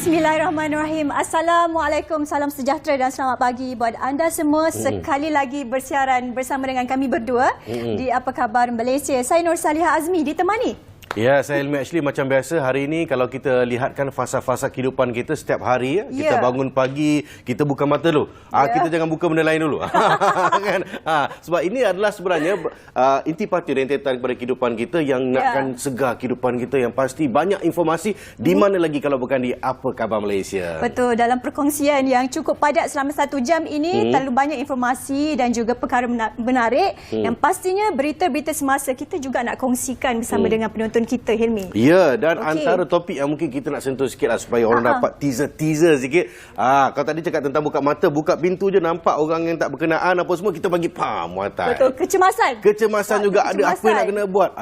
Bismillahirrahmanirrahim. Assalamualaikum, salam sejahtera dan selamat pagi buat anda semua. Sekali lagi bersiaran bersama dengan kami berdua di Apa Khabar Malaysia. Saya Nur Salihah Azmi ditemani. Ya, saya Ilmi Ashley. Macam biasa, hari ini kalau kita lihatkan fasa-fasa kehidupan kita setiap hari, kita bangun pagi, kita buka mata dulu. Kita jangan buka benda lain dulu. Kan? Sebab ini adalah sebenarnya intipati rentetan kepada kehidupan kita yang nakkan segar kehidupan kita, yang pasti banyak informasi di mana lagi kalau bukan di Apa Khabar Malaysia. Betul, dalam perkongsian yang cukup padat selama 1 jam ini, terlalu banyak informasi dan juga perkara menarik yang pastinya berita-berita semasa kita juga nak kongsikan bersama dengan penonton kita, Hilmi. Ya, dan antara topik yang mungkin kita nak sentuh sikit lah supaya orang dapat teaser sikit. Kalau tadi cakap tentang buka mata, buka pintu je nampak orang yang tak berkenaan apa semua, kita bagi muatan. Betul, kecemasan juga ada apa yang nak kena buat.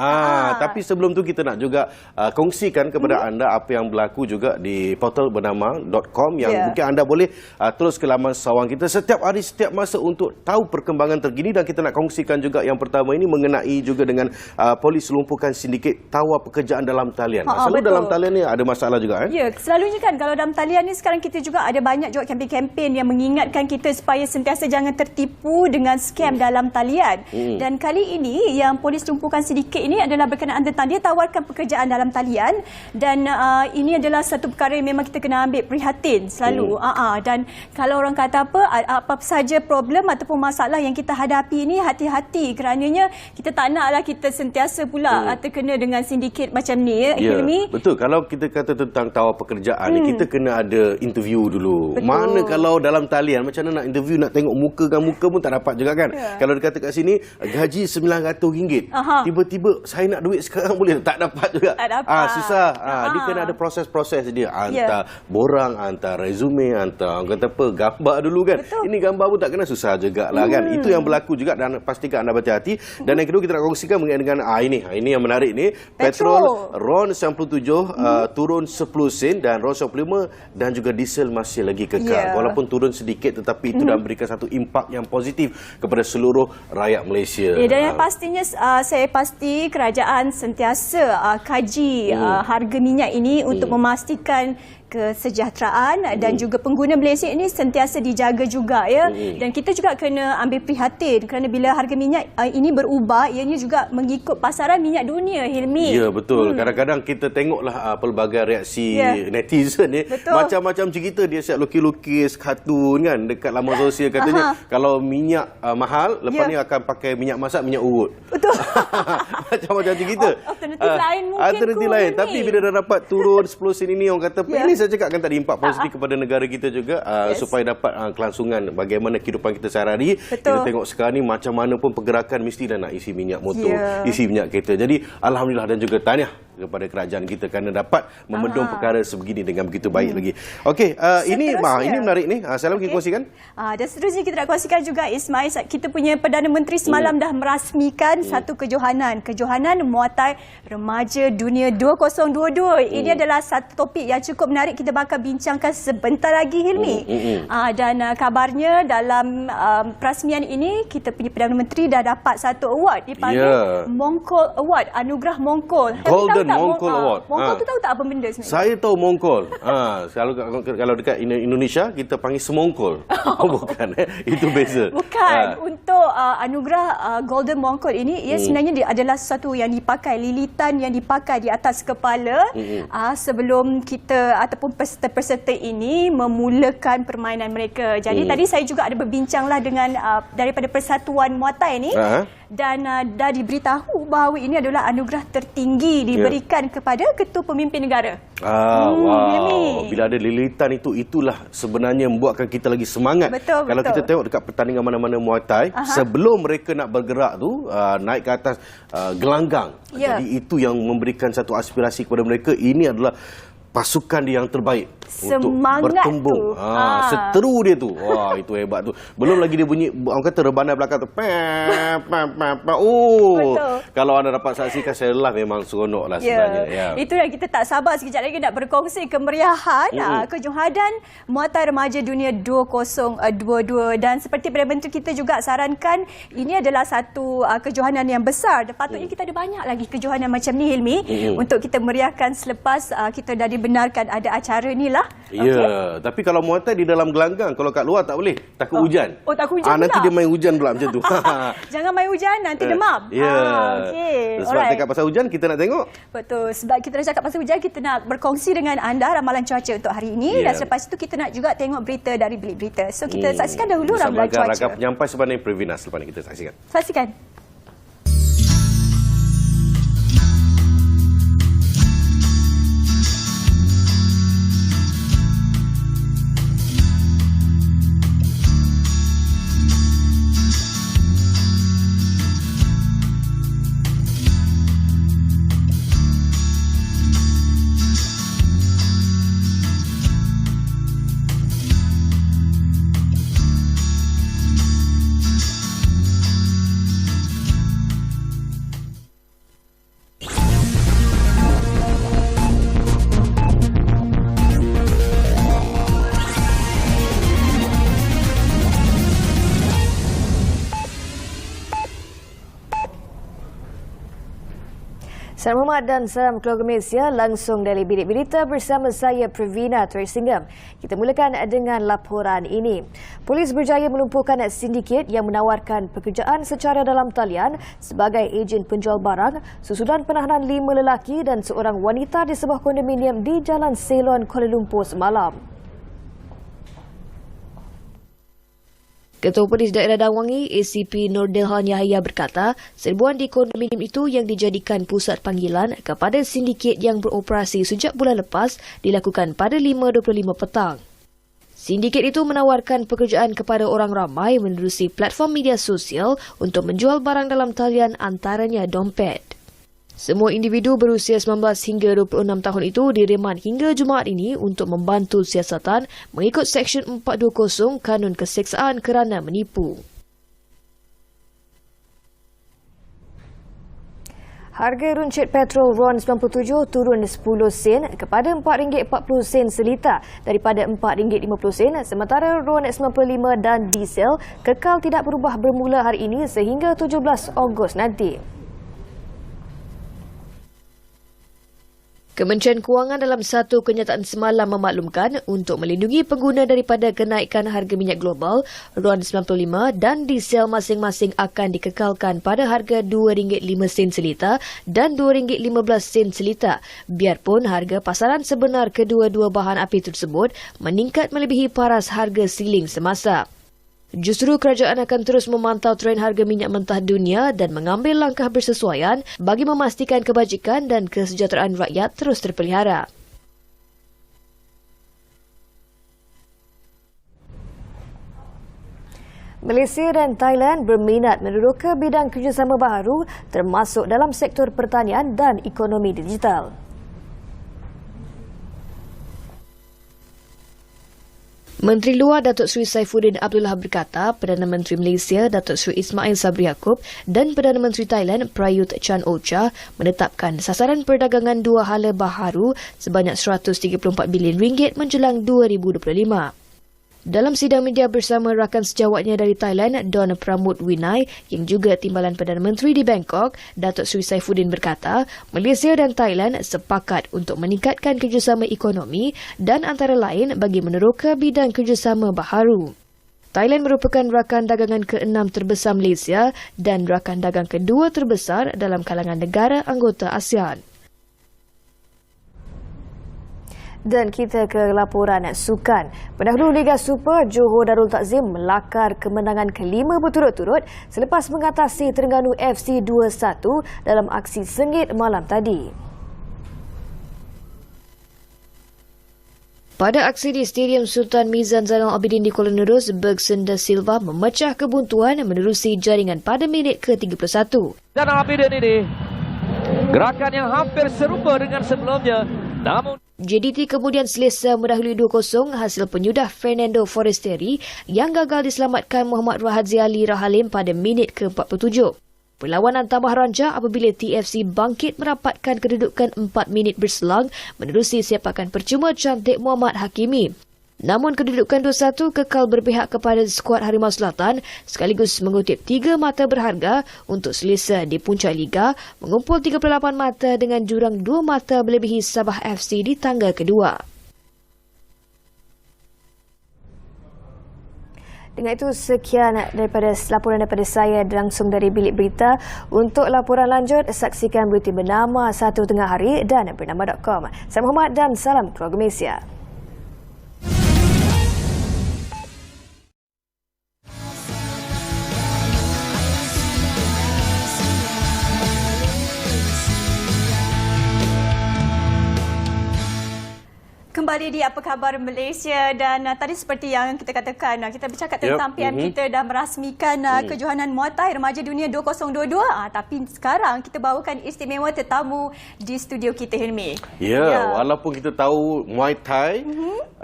Tapi sebelum tu kita nak juga kongsikan kepada anda apa yang berlaku juga di portal bernama .com yang mungkin anda boleh terus ke laman sawang kita setiap hari, setiap masa untuk tahu perkembangan terkini. Dan kita nak kongsikan juga yang pertama ini mengenai juga dengan polis lumpuhkan sindiket tawar pekerjaan dalam talian. Selalu dalam talian ni ada masalah juga. Ya, selalunya kan kalau dalam talian ni sekarang kita juga ada banyak juga kempen-kempen yang mengingatkan kita supaya sentiasa jangan tertipu dengan scam dalam talian. Dan kali ini yang polis lumpuhkan sindiket ini adalah berkenaan tentang dia tawarkan pekerjaan dalam talian, dan ini adalah satu perkara yang memang kita kena ambil prihatin selalu. Dan kalau orang kata apa saja problem ataupun masalah yang kita hadapi ini, hati-hati kerananya kita tak naklah kita sentiasa pula terkena dengan sindiket macam ni, Hilmi. Betul. Kalau kita kata tentang tawar pekerjaan ni, kita kena ada interview dulu. Betul. Mana kalau dalam talian, macam mana nak interview, nak tengok muka kan, muka pun tak dapat juga kan. Kalau dia kata kat sini gaji RM900, tiba-tiba saya nak duit sekarang boleh, tak dapat juga. Tak dapat. Susah. Dia kena ada proses-proses dia. Hantar borang, hantar resume, hantar kata apa, gambar dulu kan. Betul. Ini gambar pun tak kena, susah jugalah kan. Itu yang berlaku juga, dan pastikan anda berhati-hati. Dan yang kedua kita nak kongsikan mengenai dengan ini yang menarik ni. Petrol RON 97 turun 10 sen, dan RON 95 dan juga diesel masih lagi kekal. Walaupun turun sedikit, tetapi itu dah memberikan satu impak yang positif kepada seluruh rakyat Malaysia. Dan yang pastinya saya pasti kerajaan sentiasa kaji harga minyak ini untuk memastikan kesejahteraan dan juga pengguna Malaysia ini sentiasa dijaga juga, ya. Dan kita juga kena ambil prihatin kerana bila harga minyak ini berubah, ianya juga mengikut pasaran minyak dunia, Hilmi. Ya, betul. Kadang-kadang kita tengoklah pelbagai reaksi netizen ni, macam-macam cerita. Dia siap lukis-lukis kartun kan dekat laman sosial, katanya kalau minyak mahal, lepas ni akan pakai minyak masak, minyak urut. Betul. Macam-macam cerita. Alternatif lain mungkin. Alternatif lain. Tapi bila dah dapat turun 10 sen ini, orang kata ini saya cakapkan tadi, impak positif kepada negara kita juga, supaya dapat kelangsungan bagaimana kehidupan kita sehari-hari. Kita tengok sekarang ni macam mana pun pergerakan mesti dah nak isi minyak motor, isi minyak kereta. Jadi alhamdulillah, dan juga tahniah kepada kerajaan kita kerana dapat membendung perkara sebegini dengan begitu baik lagi. Okey, ini menarik ni. Saya mungkin kongsikan. Dan seterusnya kita nak kongsikan juga, Ismail, kita punya Perdana Menteri semalam dah merasmikan satu kejohanan muatai remaja dunia 2022. Ini adalah satu topik yang cukup menarik, kita bakal bincangkan sebentar lagi, Hilmi. Dan kabarnya dalam perasmian ini, kita punya Perdana Menteri dah dapat satu award, dipanggil Mongkol Award, Anugerah Mongkol. Golden Mongkol Award. Mongkol tu tahu tak apa benda sebenarnya? Saya tahu Mongkol. Kalau dekat Indonesia kita panggil semongkol. Bukan, itu beza. Bukan. Untuk anugerah Golden Mongkol ini, ia sebenarnya adalah sesuatu yang dipakai, lilitan yang dipakai di atas kepala sebelum kita ataupun peserta-peserta ini memulakan permainan mereka. Jadi tadi saya juga ada berbincanglah dengan daripada Persatuan Muatai ni, dan dah diberitahu bahawa ini adalah anugerah tertinggi diberikan kepada ketua pemimpin negara. Bila ada lilitan itulah sebenarnya membuatkan kita lagi semangat. Kalau kita tengok dekat pertandingan mana-mana Muay Thai, sebelum mereka nak bergerak tu, naik ke atas gelanggang. Jadi itu yang memberikan satu aspirasi kepada mereka. Ini adalah pasukan dia yang terbaik untuk bertumbung. Seteru dia tu. Wah, itu hebat tu. Belum lagi dia bunyi, orang kata rebana belakang tu. Kalau anda dapat saksikan, saya lelah, memang seronok lah sebenarnya. Itu yang kita tak sabar sekejap lagi nak berkongsi kemeriahan kejohanan Muatai Remaja Dunia 2022. Dan seperti Perdana Menteri kita juga sarankan, ini adalah satu kejohanan yang besar. Dan patutnya kita ada banyak lagi kejohanan macam ni, Hilmi, untuk kita meriahkan selepas kita dah benarkan ada acara ni lah. Ya, tapi kalau Muay Thai di dalam gelanggang, kalau kat luar tak boleh, takut hujan. Oh, takut hujan nanti pula? dia main hujan pula macam tu. Jangan main hujan, nanti demam. Ya. Okey. Sebab cakap pasal hujan, kita nak tengok. Betul. Sebab kita dah cakap pasal hujan, kita nak berkongsi dengan anda ramalan cuaca untuk hari ini. Dan selepas itu kita nak juga tengok berita dari Bilik Berita. So kita saksikan dahulu ramalan cuaca. Bersama rakan penyampai Sebani Previna. Selepas ini kita saksikan. Saksikan. Salam hormat dan salam keluarga Malaysia langsung dari Bilik Berita bersama saya Previna Tersinggam. Kita mulakan dengan laporan ini. Polis berjaya melumpuhkan sindiket yang menawarkan pekerjaan secara dalam talian sebagai ejen penjual barang susulan penahanan 5 lelaki dan seorang wanita di sebuah kondominium di Jalan Ceylon, Kuala Lumpur semalam. Ketua Polis Daerah Danwangi, ACP Nordilhan Yahya berkata, serbuan di kondominium itu yang dijadikan pusat panggilan kepada sindiket yang beroperasi sejak bulan lepas dilakukan pada 5.25 petang. Sindiket itu menawarkan pekerjaan kepada orang ramai menerusi platform media sosial untuk menjual barang dalam talian antaranya dompet. Semua individu berusia 19 hingga 26 tahun itu direman hingga Jumaat ini untuk membantu siasatan mengikut Seksyen 420 Kanun Keseksaan kerana menipu. Harga runcit petrol RON 97 turun 10 sen kepada RM4.40 seliter daripada RM4.50, sementara RON 95 dan diesel kekal tidak berubah bermula hari ini sehingga 17 Ogos nanti. Kementerian Kewangan dalam satu kenyataan semalam memaklumkan untuk melindungi pengguna daripada kenaikan harga minyak global, RON 95 dan diesel masing-masing akan dikekalkan pada harga RM2.05 seliter dan RM2.15 seliter, biarpun harga pasaran sebenar kedua-dua bahan api tersebut meningkat melebihi paras harga siling semasa. Justru kerajaan akan terus memantau tren harga minyak mentah dunia dan mengambil langkah bersesuaian bagi memastikan kebajikan dan kesejahteraan rakyat terus terpelihara. Malaysia dan Thailand berminat meneroka bidang kerjasama baharu termasuk dalam sektor pertanian dan ekonomi digital. Menteri Luar Datuk Seri Saifuddin Abdullah berkata, Perdana Menteri Malaysia Datuk Seri Ismail Sabri Yaakob dan Perdana Menteri Thailand Prayut Chan-o-cha menetapkan sasaran perdagangan dua hala baharu sebanyak RM134 bilion menjelang 2025. Dalam sidang media bersama rakan sejawatnya dari Thailand, Don Pramudwinai yang juga timbalan Perdana Menteri di Bangkok, Datuk Seri Saifuddin berkata, Malaysia dan Thailand sepakat untuk meningkatkan kerjasama ekonomi dan antara lain bagi meneroka bidang kerjasama baharu. Thailand merupakan rakan dagangan ke-6 terbesar Malaysia dan rakan dagang kedua terbesar dalam kalangan negara anggota ASEAN. Dan kita ke laporan sukan. Pendahulu Liga Super, Johor Darul Takzim melakar kemenangan kelima berturut-turut selepas mengatasi Terengganu FC 2-1 dalam aksi sengit malam tadi. Pada aksi di Stadium Sultan Mizan Zainal Abidin di Kuala Nerus, Bergson da Silva memecah kebuntuan menerusi jaringan pada minit ke-31. Zainal Abidin ini gerakan yang hampir serupa dengan sebelumnya, namun JDT kemudian selesa mendahului 2-0 hasil penyudah Fernando Forestieri yang gagal diselamatkan Muhammad Rahadzi Ali Rahalim pada minit ke-47. Perlawanan tambah rancak apabila TFC bangkit merapatkan kedudukan 4 minit berselang menerusi sepakan percuma cantik Muhammad Hakimi. Namun kedudukan 2-1 kekal berpihak kepada skuad Harimau Selatan sekaligus mengutip 3 mata berharga untuk selesa di puncak Liga, mengumpul 38 mata dengan jurang 2 mata melebihi Sabah FC di tangga kedua. Dengan itu, sekian daripada laporan daripada saya langsung dari Bilik Berita. Untuk laporan lanjut, saksikan Buletin Bernama 1 Tengah Hari dan bernama.com. Saya Muhammad dan salam keluarga Malaysia. Kembali di Apa Khabar Malaysia, dan tadi seperti yang kita katakan, kita bercakap tentang PM kita dah merasmikan kejohanan Muay Thai Remaja Dunia 2022, tapi sekarang kita bawakan istimewa tetamu di studio kita, Hilmi. Walaupun kita tahu Muay Thai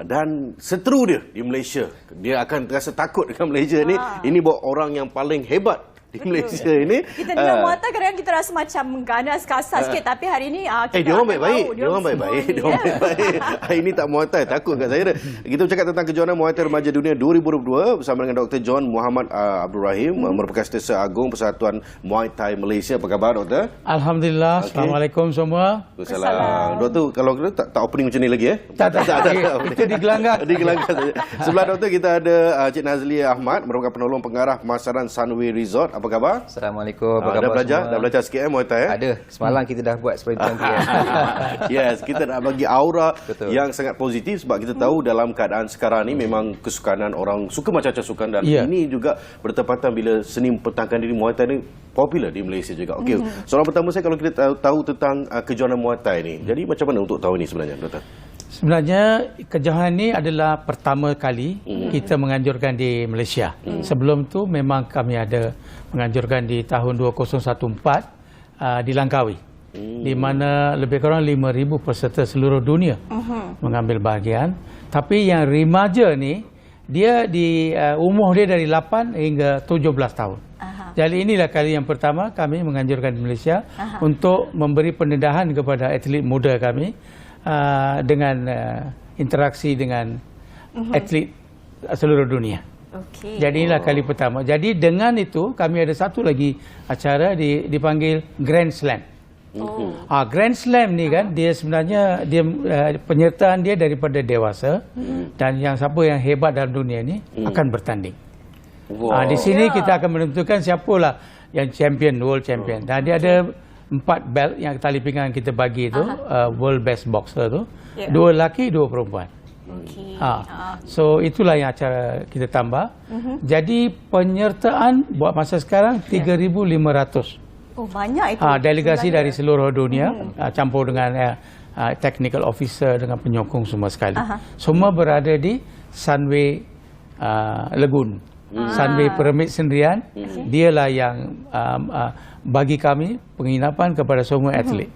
dan seteru dia di Malaysia, dia akan terasa takut dengan Malaysia ni. Ini buat orang yang paling hebat di Malaysia ini. Kita dengar Muay Thai kadang-kadang kita rasa macam ganas, kasar sikit, tapi hari ini kita dia orang baik-baik. Dia orang baik-baik. Ini tak Muay Thai, takut kat saya dah. Kita bercakap tentang kejohanan Muay Thai Remaja Dunia 2022 bersama dengan Dr. John Muhammad Abdul Rahim, merupakan Setiausaha Agung Persatuan Muay Thai Malaysia. Apa khabar, Doktor? Alhamdulillah. Assalamualaikum semua. Waalaikumsalam. Doktor, kalau kita tak opening macam ni lagi Tak. Itu di gelanggang. Di gelanggang saja. Sebelah Doktor kita ada Cik Nazlia Ahmad, merupakan penolong pengarah pemasaran Sunway Resort. Apa khabar? Assalamualaikum. Apa khabar dah belajar sikit Muay Thai? Ada. Semalam kita dah buat seperti itu nanti. Yes, kita nak bagi aura Betul. yang sangat positif sebab kita tahu dalam keadaan sekarang ni memang kesukanan orang suka macam-macam sukan, dan ini juga bertepatan bila seni mempertahankan diri Muay Thai ni popular di Malaysia juga. Okey, soalan pertama saya, kalau kita tahu tentang kejohanan Muay Thai ni, jadi macam mana untuk tahun ini sebenarnya, Doktor? Sebenarnya kejohanan ini adalah pertama kali kita menganjurkan di Malaysia. Sebelum tu memang kami ada menganjurkan di tahun 2014 di Langkawi, di mana lebih kurang 5,000 peserta seluruh dunia mengambil bahagian. Tapi yang remaja ni, dia di umur dia dari 8 hingga 17 tahun. Jadi inilah kali yang pertama kami menganjurkan di Malaysia untuk memberi pendedahan kepada atlet muda kami dengan interaksi dengan atlet seluruh dunia. Jadi inilah kali pertama. Jadi dengan itu kami ada satu lagi acara dipanggil Grand Slam. Grand Slam ni kan, dia sebenarnya penyertaan dia daripada dewasa, dan yang siapa yang hebat dalam dunia ni akan bertanding. Di sini kita akan menentukan siapalah yang champion, world champion. Dan dia ada 4 belt yang tali pinggang kita bagi tu, world best boxer tu, 2 lelaki, 2 perempuan. So itulah yang acara kita tambah. Jadi penyertaan buat masa sekarang 3,500. Banyak itu. Delegasi dari seluruh dunia, campur dengan technical officer dengan penyokong semua sekali. Semua berada di Sunway Lagoon. Sunway Pyramid Sendirian. Dialah yang bagi kami penginapan kepada semua atlet.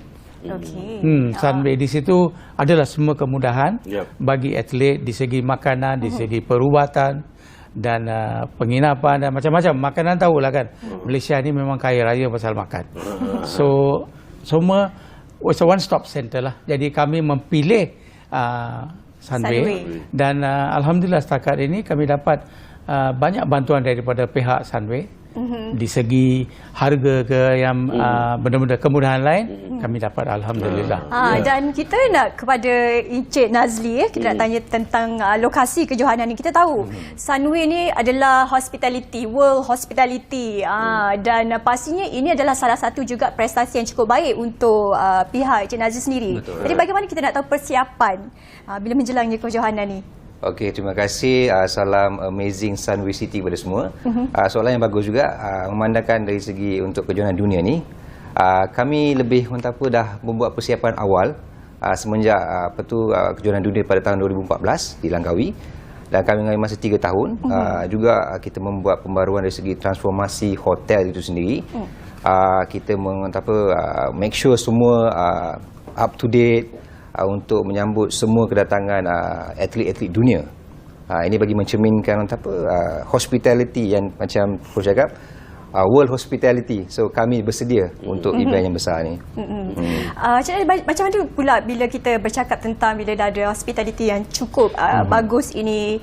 Sunway di situ adalah semua kemudahan bagi atlet di segi makanan, di segi perubatan dan penginapan dan macam-macam. Makanan tahulah kan, Malaysia ni memang kaya raya pasal makan. So semua it's a one stop center lah. Jadi kami memilih Sunway. Dan alhamdulillah setakat ini kami dapat banyak bantuan daripada pihak Sunway. Di segi harga ke yang benda-benda kemudahan lain kami dapat, alhamdulillah. Dan kita nak kepada Encik Nazli, kita nak tanya tentang lokasi kejohanan ni. Kita tahu Sunway ni adalah hospitality, world hospitality, dan pastinya ini adalah salah satu juga prestasi yang cukup baik untuk pihak Encik Nazli sendiri. Betul. Jadi bagaimana kita nak tahu persiapan bila menjelangnya kejohanan ni? Okey, terima kasih. Salam amazing Sunway City kepada semua. Soalan yang bagus juga. Memandangkan dari segi untuk kejohanan dunia ni, kami lebih dah membuat persiapan awal semenjak kejohanan dunia pada tahun 2014 di Langkawi, dan kami mengambil masa 3 tahun. Juga kita membuat pembaruan dari segi transformasi hotel itu sendiri. Kita make sure semua up to date untuk menyambut semua kedatangan atlet-atlet dunia. Ini bagi mencerminkan hospitality yang macam Prof cakap, world hospitality. So kami bersedia untuk event yang besar ni. Cik Nazli, macam mana pula bila kita bercakap tentang bila dah ada hospitality yang cukup bagus ini,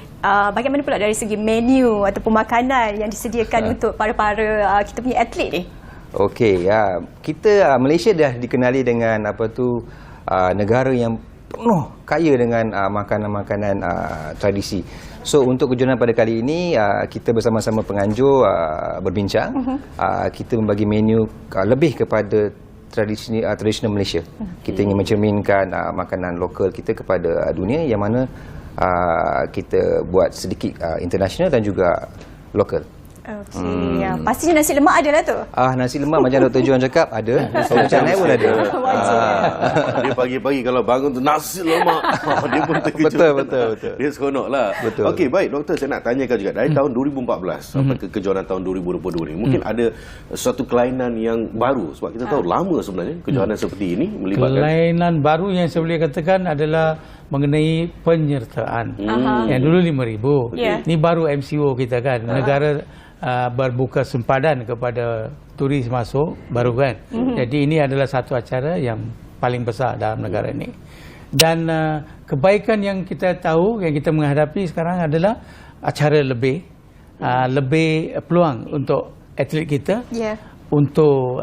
bagaimana pula dari segi menu ataupun makanan yang disediakan untuk para-para kita punya atlet ni? Okey, kita Malaysia dah dikenali dengan negara yang penuh kaya dengan makanan-makanan tradisi. So untuk kejohanan pada kali ini kita bersama-sama penganjur berbincang. Kita membagi menu lebih kepada tradisional Malaysia. Kita ingin mencerminkan makanan lokal kita kepada dunia, yang mana kita buat sedikit international dan juga lokal. Okey, pastinya nasi lemak ada lah tu. Nasi lemak macam Dr. John cakap ada. Macam lain pun ada. Dia pagi-pagi kalau bangun tu nasi lemak. Dia pun terkejut. Betul. Dia seronok lah. Betul. Okey, baik doktor, saya nak tanyakan juga dari tahun 2014 sampai ke kejohanan tahun 2022 ni, mungkin ada suatu kelainan yang baru, sebab kita tahu lama sebenarnya kejohanan seperti ini melibatkan. Kelainan baru yang saya boleh katakan adalah mengenai penyertaan. Yang dulu 5,000. Ini baru MCO kita kan. Negara berbuka sempadan kepada turis masuk baru kan. Jadi ini adalah satu acara yang paling besar dalam negara ini. Dan kebaikan yang kita tahu, yang kita menghadapi sekarang adalah acara lebih peluang untuk atlet kita untuk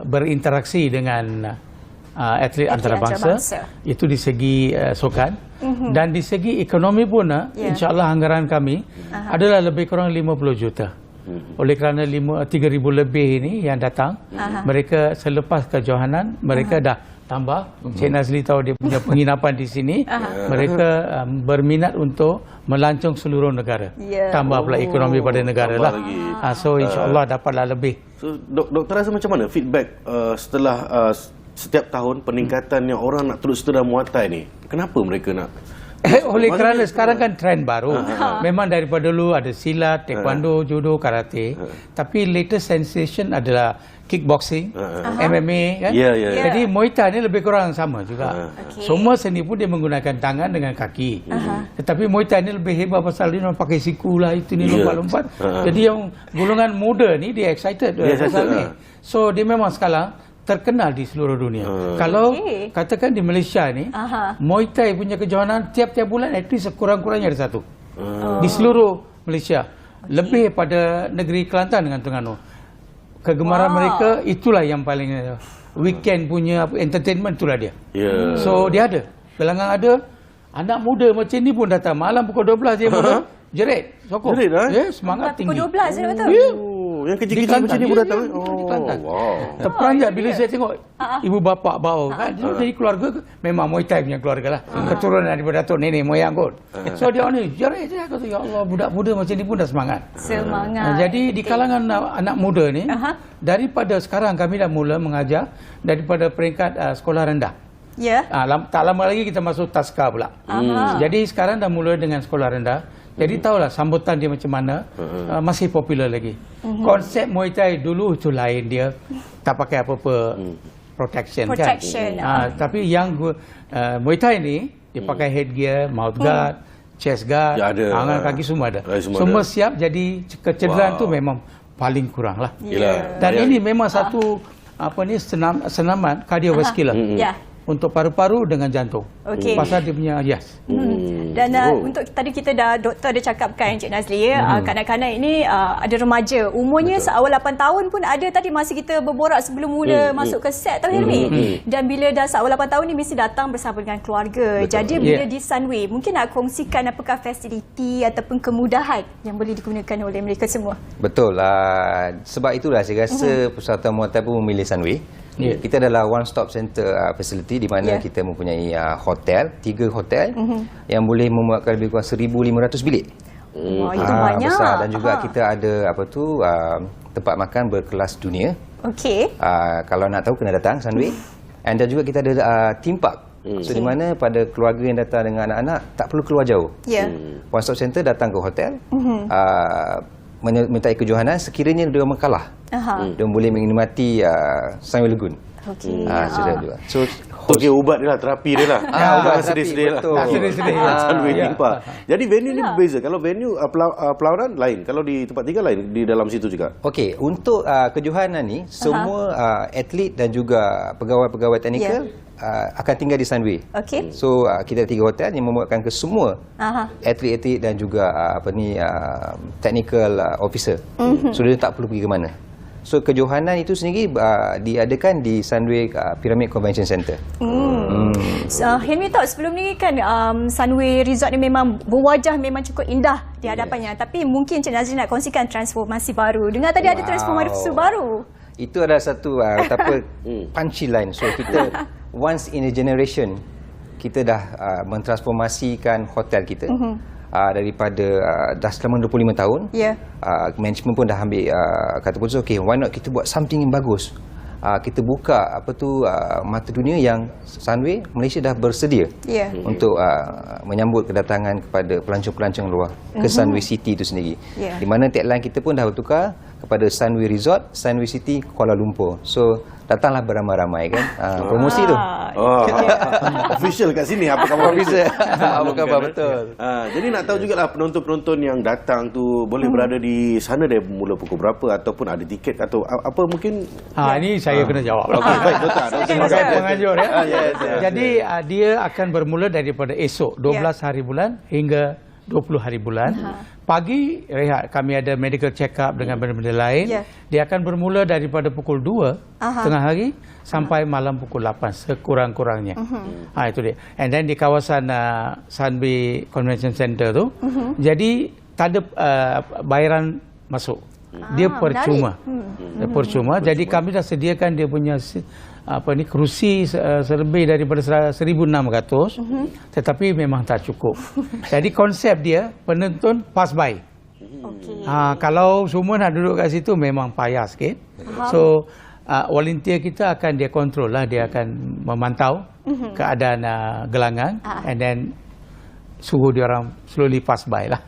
berinteraksi dengan atlet antarabangsa. Itu di segi sukan. Dan di segi ekonomi pun insya-Allah anggaran kami adalah lebih kurang 50 juta. Oleh kerana 3,000 lebih ini yang datang, mereka selepas kejohanan mereka dah tambah. Cik Nazli tahu dia punya penginapan di sini. Mereka berminat untuk melancong seluruh negara. Tambah pula ekonomi pada negara lah. So insya-Allah dapatlah lebih. So doktor rasa macam mana feedback setelah setiap tahun peningkatan yang orang nak terus dalam Muay Thai ni? Kenapa mereka nak? Oleh kerana sekarang kan trend baru. Memang daripada dulu ada silat, taekwondo, judo, karate. Tapi latest sensation adalah kickboxing, MMA kan. Jadi Muay Thai ni lebih kurang sama juga. Semua seni pun dia menggunakan tangan dengan kaki. Tetapi Muay Thai ni lebih hebat pasal dia orang pakai siku lah, itu ni lompat-lompat. Jadi yang golongan muda ni dia excited pasal ni. So dia memang sekarang terkenal di seluruh dunia. Kalau katakan di Malaysia ni, Muay Thai punya kejohanan tiap-tiap bulan at least sekurang-kurangnya ada satu. Di seluruh Malaysia. Lebih pada negeri Kelantan dengan Terengganu. Kegemaran mereka itulah yang paling weekend punya entertainment itulah dia. So dia ada. Gelangan ada. Anak muda macam ni pun datang. Malam pukul 12 dia mula jerit, sokong. Semangat tinggi. Pukul 12 dia betul. Yang kecil-kecil macam ni pun datang. Terperanjat bila saya tengok ibu bapa bawa kan. Jadi keluarga memang Muay Thai punya keluarga lah. Keturunan daripada datuk nenek moyang kot. So dia ni jerit je. Kata ya Allah, budak muda macam ni pun dah semangat. Jadi di kalangan anak muda ni, daripada sekarang kami dah mula mengajar daripada peringkat sekolah rendah. Tak lama lagi kita masuk taska pula. Jadi sekarang dah mula dengan sekolah rendah. Jadi tahulah sambutan dia macam mana. Masih popular lagi. Konsep Muay Thai dulu itu lain, dia tak pakai apa-apa protection kan. Tapi yang Muay Thai ni dia pakai headgear, mouth guard, chest guard, tangan kaki semua ada. Semua siap. Jadi kecederaan tu memang paling kurang lah. Dan ini memang satu senaman kardiovaskular. Untuk paru-paru dengan jantung. Pasal dia punya Dan untuk tadi kita doktor ada cakapkan Encik Nazli, kanak-kanak ini ada remaja. Umurnya seawal 8 tahun pun ada tadi masa kita berborak sebelum mula masuk ke set tahun ni. Dan bila dah seawal 8 tahun ni mesti datang bersama dengan keluarga. Jadi bila di Sunway, mungkin nak kongsikan apakah fasiliti ataupun kemudahan yang boleh digunakan oleh mereka semua? Betul. Sebab itulah saya rasa Persatuan Muay Thai pun memilih Sunway. Kita adalah one stop center facility di mana kita mempunyai hotel, 3 hotel yang boleh memuatkan lebih kurang 1,500 bilik. Itu banyak. Besar. Dan juga kita ada tempat makan berkelas dunia. Kalau nak tahu kena datang Sunway. Dan juga kita ada theme park. So di mana pada keluarga yang datang dengan anak-anak tak perlu keluar jauh. One stop center datang ke hotel. Menyertai kejohanan, sekiranya dia orang kalah, dia boleh menikmati Sunway Lagoon. Okey. Sudah dua. So Okey, ubat dia lah, terapi dia lah. ubat terapi, sedih-sedih lah. betul. Sedih-sedih. Sunway Ya. Theme Park. Jadi venue ni berbeza. Kalau venue pelawanan lain, kalau di tempat tinggal lain di dalam situ juga. okey, untuk kejohanan ni semua atlet dan juga pegawai-pegawai teknikal akan tinggal di Sunway. Okey. So kita ada 3 hotel yang memuatkan ke semua atlet-atlet dan juga technical officer. So dia tak perlu pergi ke mana. So kejohanan itu sendiri diadakan di Sunway Pyramid Convention Center. So, Henry tahu sebelum ni kan Sunway Resort ni memang berwajah memang cukup indah di hadapannya. Tapi mungkin Cik Nazri nak kongsikan transformasi baru. Dengar tadi ada transformasi baru. Itu adalah satu punchy line. So kita once in a generation kita dah mentransformasikan hotel kita. Daripada dah selama 25 tahun. Management pun dah ambil kata keputusan, okay, why not kita buat something yang bagus. Kita buka mata dunia yang Sunway Malaysia dah bersedia untuk menyambut kedatangan kepada pelancong-pelancong luar ke Sunway City itu sendiri. Di mana tagline kita pun dah bertukar kepada Sunway Resort, Sunway City, Kuala Lumpur. So datanglah beramai-ramai kan. Promosi tu. Official kat sini, apa khabar official? Apa khabar, betul. Jadi nak tahu jugalah penonton-penonton yang datang tu boleh berada di sana dari mula pukul berapa ataupun ada tiket atau apa mungkin. Ini saya kena jawab. Okey, baik doktor. Sebagai penganjur ya. Yes. Jadi dia akan bermula daripada esok 12 hari bulan hingga 20 hari bulan. Pagi rehat, kami ada medical check up dengan benda-benda lain. Dia akan bermula daripada pukul 2 tengah hari sampai malam pukul 8 sekurang-kurangnya. Itu dia. And then di kawasan Sunway Convention Center tu, jadi tak ada bayaran masuk. Dia percuma. Dia percuma. Jadi kami dah sediakan dia punya kerusi selebih daripada 1,600, tetapi memang tak cukup. Jadi konsep dia penonton pass by. Kalau semua nak duduk kat situ memang payah sikit. So volunteer kita akan dia kontrol lah, dia akan memantau keadaan gelangan and then suruh dia orang slowly pass by lah.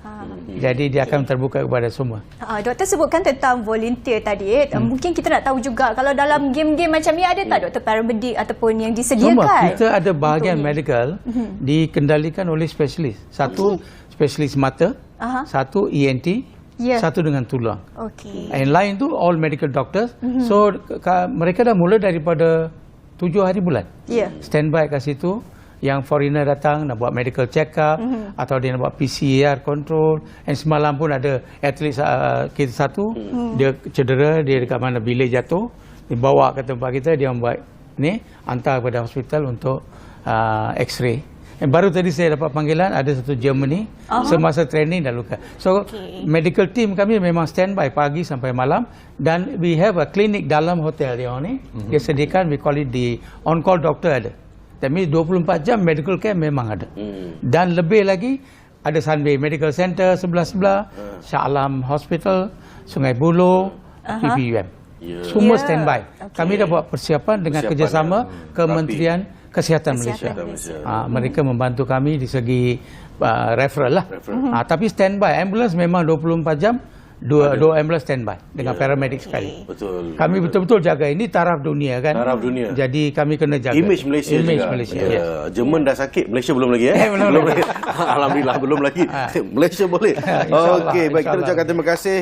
Jadi dia akan terbuka kepada semua. Doktor sebutkan tentang volunteer tadi. Mungkin kita nak tahu juga kalau dalam game-game macam ni ada tak doktor paramedik ataupun yang disediakan? Semua. Kita ada bahagian medical dikendalikan oleh spesialis. Satu spesialis mata, satu ENT, satu dengan tulang. Yang lain tu all medical doctors. So mereka dah mula daripada 7 hari bulan. Standby kat situ. Yang foreigner datang nak buat medical check up atau dia nak buat PCR control. Dan semalam pun ada atlet kita satu, dia cedera, dia dekat mana bilik jatuh, dibawa ke tempat kita, dia buat ni hantar kepada hospital untuk x-ray. Baru tadi saya dapat panggilan ada satu Germany semasa training dah luka. So medical team kami memang standby pagi sampai malam, dan we have a clinic dalam hotel dia ni. Dia sediakan, we call it the on call doctor ada. That means 24 jam medical care memang ada. Dan lebih lagi ada Sunway Medical Center sebelah-sebelah, Shah Alam Hospital, Sungai Buloh, PPUM. Semua standby. Kami dah buat persiapan dengan kerjasama Kementerian Kesihatan Malaysia. Mereka membantu kami di segi referral lah. Tapi standby, ambulans memang 24 jam. Dua ambulans standby dengan paramedik sekali. Betul. Kami betul-betul jaga. Ini taraf dunia kan. Taraf dunia. Jadi kami kena jaga. Image Malaysia juga. Malaysia. Jerman dah sakit, Malaysia belum lagi Belum lagi. Alhamdulillah belum lagi. Malaysia boleh. Okey, baik, kita ucapkan terima kasih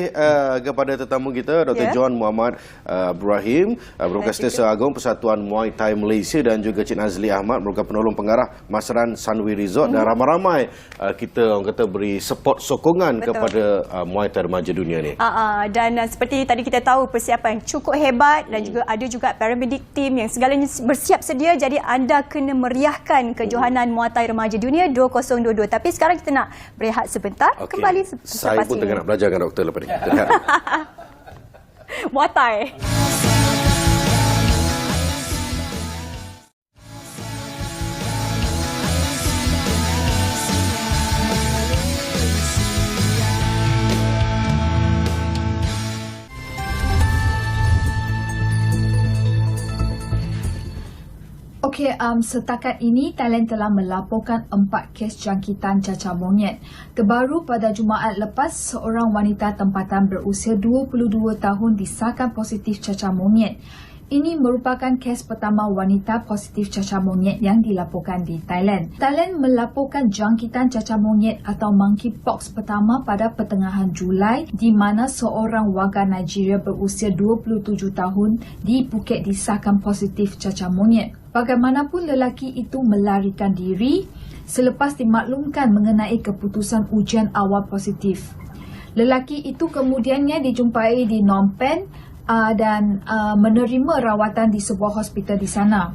kepada tetamu kita Dr. John Muhammad Ibrahim, Broadcaster Agung Persatuan Muay Thai Malaysia, dan juga Cik Nazli Ahmad merupakan penolong pengarah Masran Sunway Resort, dan ramai-ramai kita orang kata beri support sokongan kepada Muay Thai remaja dunia ni. Dan seperti tadi kita tahu persiapan cukup hebat, dan juga ada juga paramedik team yang segalanya bersiap sedia. Jadi anda kena meriahkan kejohanan Muay Thai Remaja Dunia 2022. Tapi sekarang kita nak berehat sebentar. Kembali selepas ini. Saya pun tengah nak belajar dengan doktor lepas ni. Muay Thai. Okey, setakat ini Thailand telah melaporkan 4 kes jangkitan cacar monyet. Terbaru pada Jumaat lepas, seorang wanita tempatan berusia 22 tahun disahkan positif cacar monyet. Ini merupakan kes pertama wanita positif cacar monyet yang dilaporkan di Thailand. Thailand melaporkan jangkitan cacar monyet atau monkeypox pertama pada pertengahan Julai di mana seorang warga Nigeria berusia 27 tahun di Phuket disahkan positif cacar monyet. Bagaimanapun lelaki itu melarikan diri selepas dimaklumkan mengenai keputusan ujian awal positif. Lelaki itu kemudiannya dijumpai di Phnom Penh dan menerima rawatan di sebuah hospital di sana.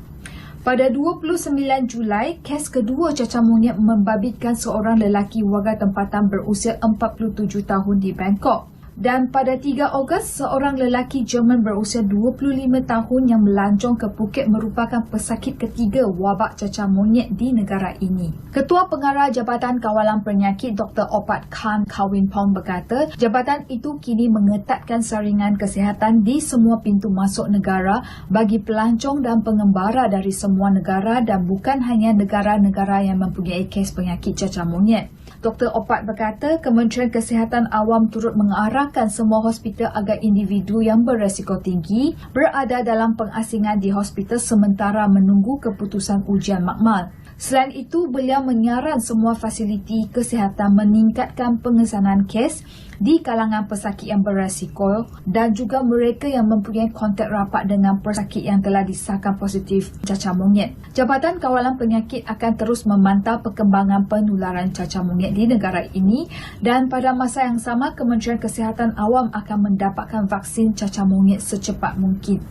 Pada 29 Julai, kes kedua cacar monyet membabitkan seorang lelaki warga tempatan berusia 47 tahun di Bangkok. Dan pada 3 Ogos, seorang lelaki Jerman berusia 25 tahun yang melancong ke Phuket merupakan pesakit ketiga wabak cacar monyet di negara ini. Ketua Pengarah Jabatan Kawalan Penyakit Dr. Opat Khan Kawinpong berkata, jabatan itu kini mengetatkan saringan kesihatan di semua pintu masuk negara bagi pelancong dan pengembara dari semua negara dan bukan hanya negara-negara yang mempunyai kes penyakit cacar monyet. Dr. Opat berkata, Kementerian Kesihatan Awam turut mengarahkan semua hospital agar individu yang beresiko tinggi berada dalam pengasingan di hospital sementara menunggu keputusan ujian makmal. Selain itu, beliau menyaran semua fasiliti kesihatan meningkatkan pengesanan kes di kalangan pesakit yang beresiko dan juga mereka yang mempunyai kontak rapat dengan pesakit yang telah disahkan positif cacar monyet. Jabatan Kawalan Penyakit akan terus memantau perkembangan penularan cacar monyet di negara ini dan pada masa yang sama Kementerian Kesihatan Awam akan mendapatkan vaksin cacar monyet secepat mungkin.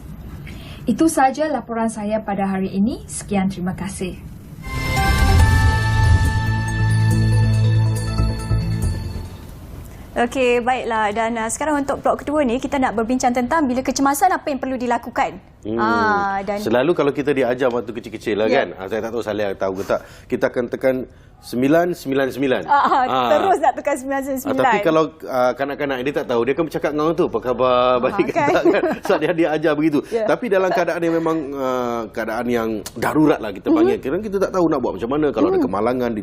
Itu sahaja laporan saya pada hari ini. Sekian, terima kasih. Okey, baiklah. Dan sekarang untuk blok kedua ni, kita nak berbincang tentang bila kecemasan apa yang perlu dilakukan. Dan selalu kalau kita diajar waktu kecil-kecil lah kan. Saya tak tahu Saleh tahu ke tak. Kita akan tekan 999. Terus nak tekan 999. Tapi kalau kanak-kanak dia tak tahu, dia akan bercakap dengan orang tu, apa khabar, baik ke tak kan. Sebab dia ajar begitu. Tapi dalam keadaan yang memang keadaan yang darurat lah kita panggil. Kadang kita tak tahu nak buat macam mana kalau ada kemalangan di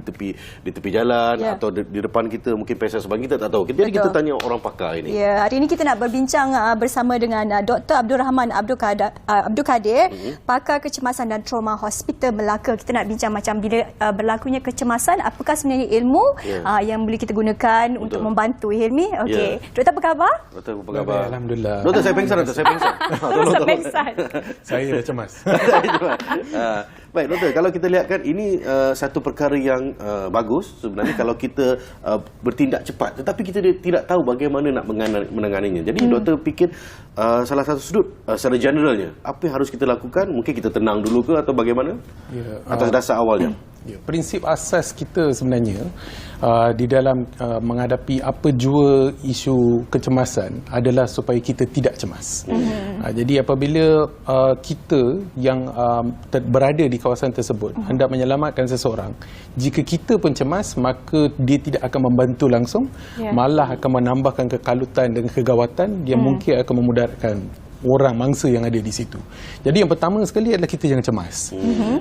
tepi jalan atau di depan kita mungkin pesta sebagainya, kita tak tahu. Jadi kita tanya orang pakar ini. Hari ini kita nak berbincang bersama dengan Dr. Abdul Rahman Abdul Kadir, pakar kecemasan dan trauma Hospital Melaka. Kita nak bincang macam bila berlakunya kecemasan, apakah sebenarnya ilmu yang boleh kita gunakan untuk membantu Hilmi. Okey. Doktor, apa khabar? Doktor, apa khabar? Alhamdulillah. Doktor, saya pengsan. Saya dah cemas. Baik, doktor, kalau kita lihat kan ini satu perkara yang bagus sebenarnya kalau kita bertindak cepat, tetapi kita tidak tahu bagaimana nak menanganinya. Jadi doktor fikir salah satu sudut secara generalnya, apa yang harus kita lakukan? Mungkin kita tenang dulu ke atau bagaimana? Atas dasar awalnya. Prinsip asas kita sebenarnya di dalam menghadapi apa jua isu kecemasan adalah supaya kita tidak cemas. Jadi apabila kita yang berada di kawasan tersebut hendak menyelamatkan seseorang, jika kita pun cemas, maka dia tidak akan membantu langsung, malah akan menambahkan kekalutan dan kegawatan yang mungkin akan memudaratkan orang mangsa yang ada di situ. Jadi yang pertama sekali adalah kita jangan cemas.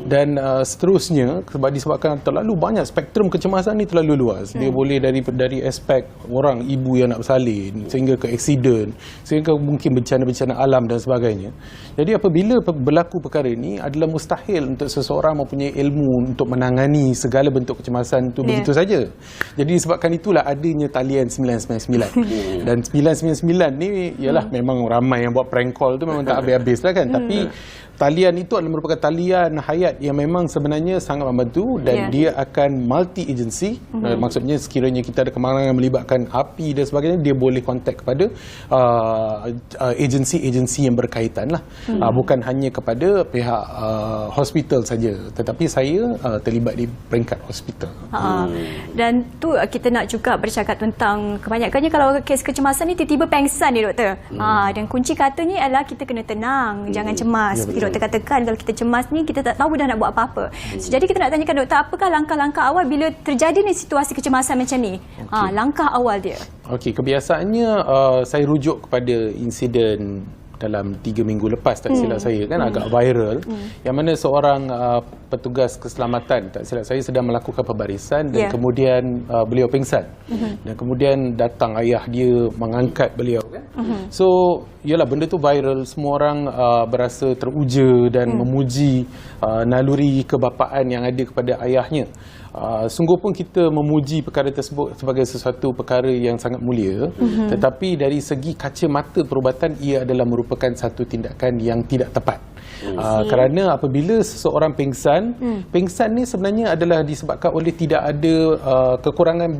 Dan seterusnya, disebabkan terlalu banyak spektrum kecemasan ni terlalu luas. Dia boleh dari aspek orang ibu yang nak bersalin sehingga ke aksiden, sehingga mungkin bencana-bencana alam dan sebagainya. Jadi apabila berlaku perkara ini, adalah mustahil untuk seseorang mempunyai ilmu untuk menangani segala bentuk kecemasan itu begitu saja. Jadi disebabkan itulah adanya talian 999. Dan 999 ni ialah memang ramai yang buat prank call tu memang tak habis-habis lah kan. Tapi talian itu adalah merupakan talian hayat yang memang sebenarnya sangat membantu dan dia akan multi-agency. Maksudnya sekiranya kita ada kemalangan melibatkan api dan sebagainya, dia boleh kontak kepada agensi-agensi yang berkaitan lah. Bukan hanya kepada pihak hospital saja, tetapi saya terlibat di peringkat hospital. Dan tu kita nak juga bercakap tentang kebanyakannya kalau kes kecemasan ni tiba-tiba pengsan ni doktor. Dan kunci katanya adalah kita kena tenang, jangan cemas. Seperti doktor katakan, kalau kita cemas ni kita tak tahu dah nak buat apa-apa. Jadi kita nak tanyakan doktor, apakah langkah-langkah awal bila terjadi ni situasi kecemasan macam ni? Langkah awal dia. Okey, kebiasaannya saya rujuk kepada insiden dalam 3 minggu lepas, tak silap saya kan, agak viral, yang mana seorang petugas keselamatan, tak silap saya, sedang melakukan pembarisan dan kemudian beliau pingsan. Dan kemudian datang ayah dia mengangkat beliau kan. So, yalah, benda tu viral, semua orang berasa teruja dan memuji naluri kebapaan yang ada kepada ayahnya. Sungguh pun kita memuji perkara tersebut sebagai sesuatu perkara yang sangat mulia, tetapi dari segi kacamata perubatan ia adalah merupakan satu tindakan yang tidak tepat. Kerana apabila seseorang pengsan, pengsan ni sebenarnya adalah disebabkan oleh tidak ada kekurangan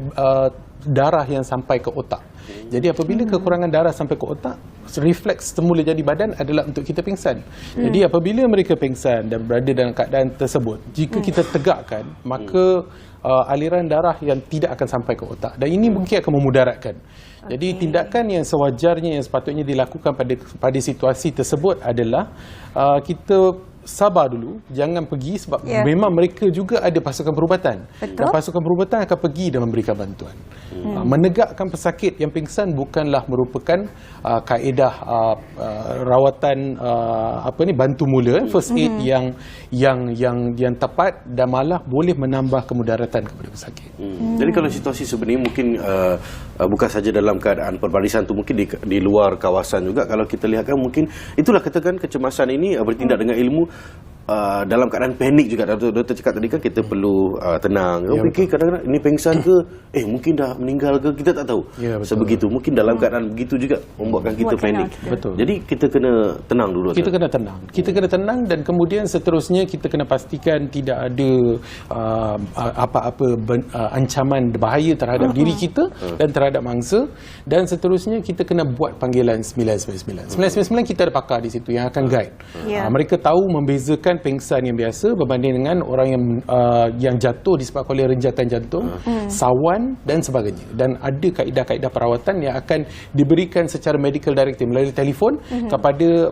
darah yang sampai ke otak. Jadi apabila kekurangan darah sampai ke otak, refleks semula jadi badan adalah untuk kita pingsan. Jadi apabila mereka pingsan dan berada dalam keadaan tersebut, jika kita tegakkan, maka aliran darah yang tidak akan sampai ke otak, dan ini mungkin akan memudaratkan. Jadi tindakan yang sewajarnya yang sepatutnya dilakukan pada situasi tersebut adalah kita sabar dulu, jangan pergi sebab memang mereka juga ada pasukan perubatan. Dan pasukan perubatan akan pergi dan memberikan bantuan. Menegakkan pesakit yang pingsan bukanlah merupakan kaedah rawatan bantu mula, first aid yang tepat, dan malah boleh menambah kemudaratan kepada pesakit. Jadi kalau situasi sebenarnya mungkin bukan saja dalam keadaan perbarisan tu, mungkin di luar kawasan juga, kalau kita lihat kan mungkin itulah katakan kecemasan ini bertindak dengan ilmu. Dalam keadaan panik juga, doktor cakap tadi kan kita perlu tenang. Fikir kadang-kadang ini pengsan ke, mungkin dah meninggal ke, kita tak tahu. Sebegitu, mungkin dalam keadaan begitu juga membuatkan kita panik. Jadi kita kena tenang dulu. Kita kena tenang. Kita kena tenang, dan kemudian seterusnya kita kena pastikan tidak ada apa-apa ancaman bahaya terhadap diri kita dan terhadap mangsa. Dan seterusnya kita kena buat panggilan 999. 999 kita ada pakar di situ yang akan guide. Mereka tahu membezakan pengsan yang biasa berbanding dengan orang yang jatuh disebabkan oleh renjatan jantung, sawan dan sebagainya. Dan ada kaedah-kaedah perawatan yang akan diberikan secara medical directive melalui telefon kepada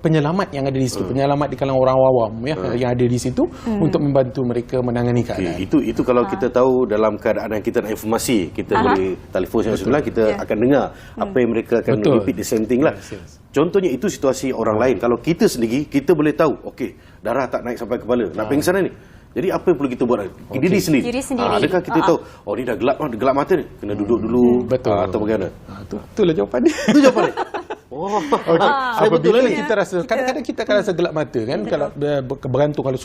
penyelamat yang ada di situ, penyelamat di kalangan orang awam yang ada di situ, untuk membantu mereka menangani keadaan. Itu kalau kita tahu dalam keadaan yang kita nak informasi, kita boleh telefon sebelah, kita akan dengar apa yang mereka akan repeat the same thing lah. Contohnya itu situasi orang lain. Kalau kita sendiri, kita boleh tahu, okey, darah tak naik sampai kepala, nak pingsan ni. Jadi apa yang perlu kita buat? Diri sendiri. Adakah kita tahu, ni dah gelap mata ni, kena duduk dulu, atau bagaimana? Itulah jawapan dia. Itu jawapan dia. Apabila kita rasa, kadang-kadang kita akan rasa gelap mata kan, kalau bergantung kalau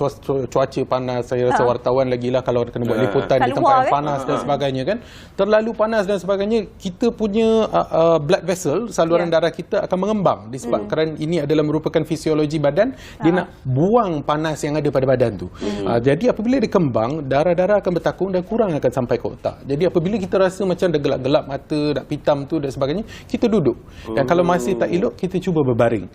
cuaca panas, saya rasa wartawan lagi lah kalau kena buat liputan di tempat yang panas dan sebagainya kan, terlalu panas dan sebagainya, kita punya blood vessel, saluran darah kita akan mengembang disebabkan ini adalah merupakan fisiologi badan, dia nak buang panas yang ada pada badan tu. Jadi apabila dia kembang, darah-darah akan bertakung dan kurang akan sampai ke otak. Jadi apabila kita rasa macam dah gelap-gelap mata, nak pitam tu dan sebagainya, kita duduk. Dan kalau masih tak elok, kita cuba berbaring.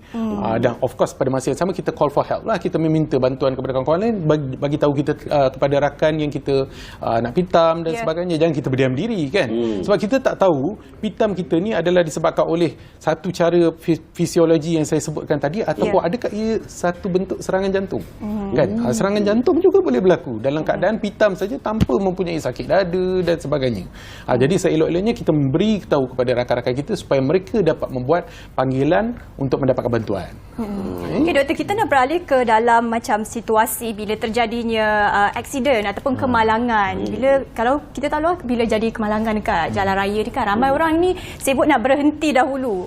Dan of course pada masa yang sama kita call for help lah, kita meminta bantuan kepada kawan-kawan lain, bagi tahu kita kepada rakan yang kita nak pitam dan sebagainya. Jangan kita berdiam diri kan, sebab kita tak tahu pitam kita ni adalah disebabkan oleh satu cara fisiologi yang saya sebutkan tadi, ataupun adakah ia satu bentuk serangan jantung kan. Serangan jantung juga boleh berlaku dalam keadaan pitam saja tanpa mempunyai sakit dada dan sebagainya. Jadi seelok-eloknya kita memberi tahu kepada rakan-rakan kita supaya mereka dapat membuat panggilan untuk mendapatkan bantuan. Okay, doktor, kita nak beralih ke dalam macam situasi bila terjadinya aksiden ataupun kemalangan. Kalau kita tahu bila jadi kemalangan dekat jalan raya ni kan, ramai orang ni sibuk nak berhenti dahulu.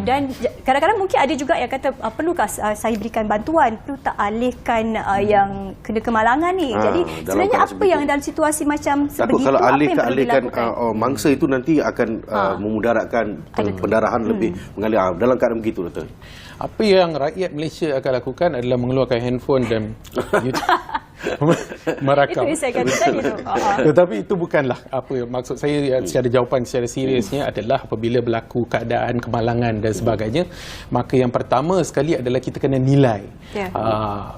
Dan kadang-kadang mungkin ada juga yang kata, perlukah saya berikan bantuan, perlu tak alihkan yang kena kemalangan ni. Jadi sebenarnya apa yang dalam situasi macam sebegitu, kalau apa yang perlu alihkan dilakukan? mangsa itu nanti akan memudaratkan pendarahan lebih mengalir. Dalam keadaan begitu, doktor, apa yang rakyat Malaysia akan lakukan adalah mengeluarkan handphone dan merakam. Itu yang saya kata tadi tu. Tetapi itu bukanlah apa maksud saya. Secara jawapan secara seriusnya adalah apabila berlaku keadaan kemalangan dan sebagainya, maka yang pertama sekali adalah kita kena nilai.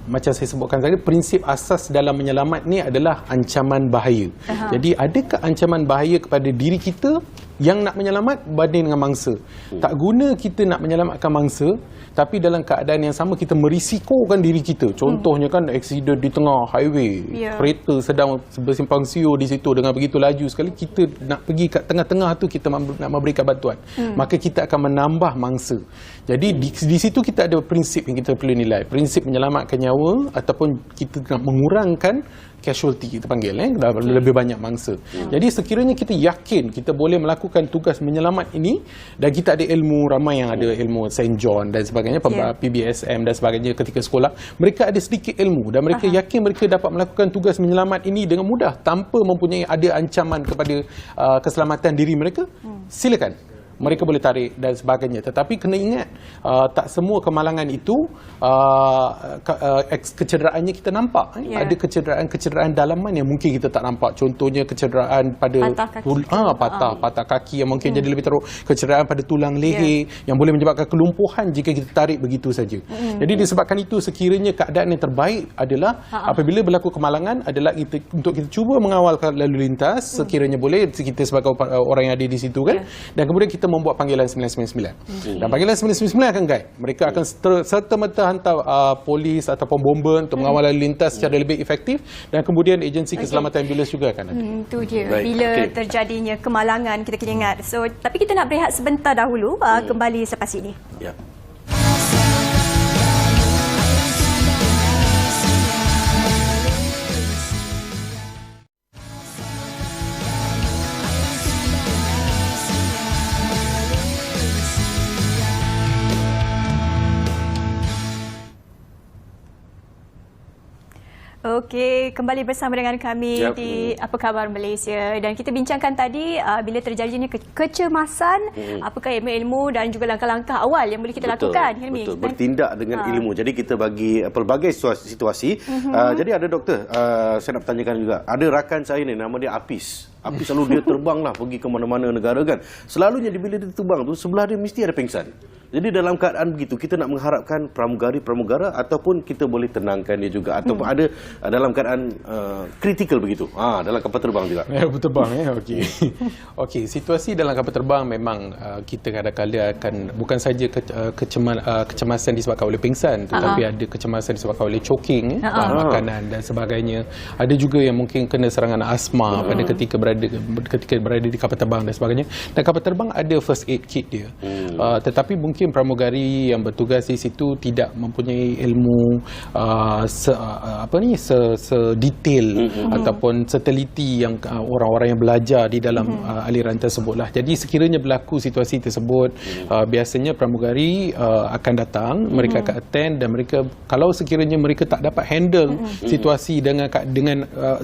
Macam saya sebutkan tadi, prinsip asas dalam menyelamat ni adalah ancaman bahaya. Jadi adakah ancaman bahaya kepada diri kita yang nak menyelamat banding dengan mangsa? Tak guna kita nak menyelamatkan mangsa tapi dalam keadaan yang sama kita merisikokan diri kita. Contohnya kan aksiden di tengah highway, kereta sedang bersimpang siur di situ dengan begitu laju sekali, kita nak pergi kat tengah-tengah tu, kita nak memberikan bantuan, maka kita akan menambah mangsa. Jadi di situ kita ada prinsip yang kita perlu nilai, prinsip menyelamatkan nyawa ataupun kita nak mengurangkan casualty, kita panggil lebih banyak mangsa. Jadi sekiranya kita yakin kita boleh melakukan melakukan tugas menyelamat ini, dan kita ada ilmu, ramai yang ada ilmu St. John dan sebagainya, PBSM dan sebagainya ketika sekolah, mereka ada sedikit ilmu dan mereka yakin mereka dapat melakukan tugas menyelamat ini dengan mudah tanpa mempunyai ada ancaman kepada keselamatan diri mereka. Silakan, mereka boleh tarik dan sebagainya. Tetapi kena ingat, tak semua kemalangan itu kecederaannya kita nampak. Ada kecederaan dalaman yang mungkin kita tak nampak. Contohnya kecederaan pada patah kaki yang mungkin jadi lebih teruk, kecederaan pada tulang leher yang boleh menyebabkan kelumpuhan jika kita tarik begitu saja. Jadi disebabkan itu, sekiranya keadaan yang terbaik adalah apabila berlaku kemalangan adalah untuk kita cuba mengawal lalu lintas sekiranya boleh, kita sebagai orang yang ada di situ kan, dan kemudian kita membuat panggilan 999. Dan panggilan 999 akan guide. Mereka akan serta-merta hantar polis ataupun bomber untuk mengawal lalu lintas secara lebih efektif, dan kemudian agensi keselamatan ambulans juga akan ada. Itu dia. Bila terjadinya kemalangan, kita kena ingat. So, tapi kita nak berehat sebentar dahulu, kembali selepas ini. Ya. Okey, kembali bersama dengan kami di Apa Khabar Malaysia, dan kita bincangkan tadi bila terjadinya kecemasan, apakah ilmu-ilmu dan juga langkah-langkah awal yang boleh kita lakukan. Betul, bertindak dengan ilmu. Jadi kita bagi pelbagai situasi. Jadi ada doktor, saya nak bertanyakan juga, ada rakan saya ni nama dia Apis. Apis selalu dia terbang lah pergi ke mana-mana negara kan. Selalunya bila dia terbang tu sebelah dia mesti ada pingsan. Jadi dalam keadaan begitu, kita nak mengharapkan pramugari-pramugara ataupun kita boleh tenangkan dia juga, ataupun ada dalam keadaan kritikal begitu. Dalam kapal terbang juga. Kapal terbang okey. Okey, situasi dalam kapal terbang memang kita kadang-kadang akan bukan saja kecemasan disebabkan oleh pingsan, tetapi ada kecemasan disebabkan oleh choking, makanan dan sebagainya. Ada juga yang mungkin kena serangan asma pada ketika berada di kapal terbang dan sebagainya. Dan kapal terbang ada first aid kit dia. Tetapi mungkin pramugari yang bertugas di situ tidak mempunyai ilmu sedetail ataupun seteliti yang orang-orang yang belajar di dalam aliran tersebutlah. Jadi sekiranya berlaku situasi tersebut, biasanya pramugari akan datang, mereka akan attend, dan mereka, kalau sekiranya mereka tak dapat handle situasi dengan